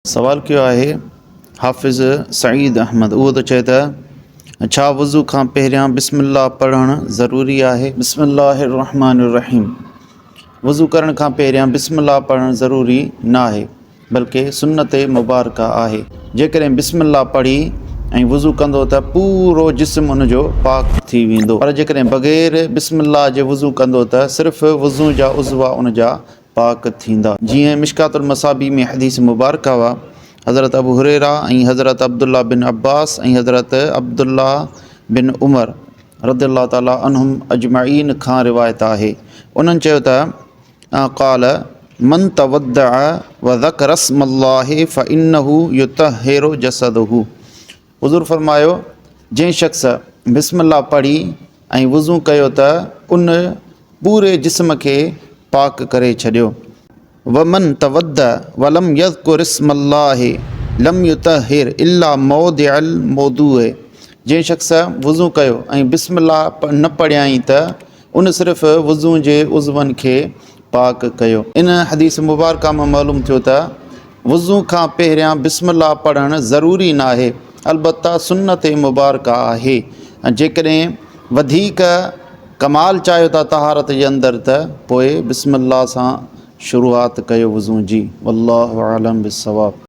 सवाल कयो आहे हाफ़िज़ सईद अहमद। उहो त चए त छा वज़ू खां पहिरियां बिस्मिल्लाह पढ़णु ज़रूरी आहे? बिस्मिल्लाहिर्रहमानिर्रहीम। वज़ू करण खां पहिरियां बिस्मिल्लाह पढ़णु ज़रूरी न आहे, बल्कि सुन्नत मुबारका आहे। जेकॾहिं बिस्मिल्लाह पढ़ी ऐं वज़ू कंदो त पूरो जिस्म उनजो पाक थी वेंदो, पर जेकॾहिं बग़ैर बिस्मिल्लाह जे वज़ू कंदो त सिर्फ़ु वज़ू जा उज़वा उनजा पाक थींदा। जीअं मिशकातुल मसाबी में हदीस मुबारका हुआ, हज़रत अबू हुरैरा ऐं हज़रत अब्दुल्ला बिन अब्बास ऐं हज़रत अब्दुल्ला बिन उमर रज़ियल्लाहु ताला अन्हुम अजमईन खां रिवायत आहे। उन्हनि चयो त क़ाल मन तवद्दअ व ज़करा स्मल्लाहि फ़इन्नहु युतहिरु जसदहु। हुज़ूर फरमायो, जंहिं शख़्स बिस्मिल्लाह पढ़ी ऐं वज़ू कयो त उन पूरे जिस्म खे पाक करे छॾियो। वमन तवद्दअ वलम यज़कुर इस्मल्लाहि लम युतहिर इल्ला मौदिअल मौदूअ। जंहिं शख़्स वज़ू कयो ऐं बिस्मिल्लाह न पढ़ियाई त उन सिर्फ़ु वज़ू जे उज़वनि खे पाक कयो। इन हदीस मुबारका मां मालूम थियो त वज़ू खां पहिरियां बिस्मिल्लाह पढ़णु ज़रूरी न आहे, अलबत्ता सुन्नत मुबारका आहे। ऐं जेकॾहिं वधीक कमाल चाहियो था तहारत जे अंदरि त पोइ बिस्मिल्लाह सां शुरूआत कयो वज़ू जी। वल्लाहु आलम बिस्सवाब।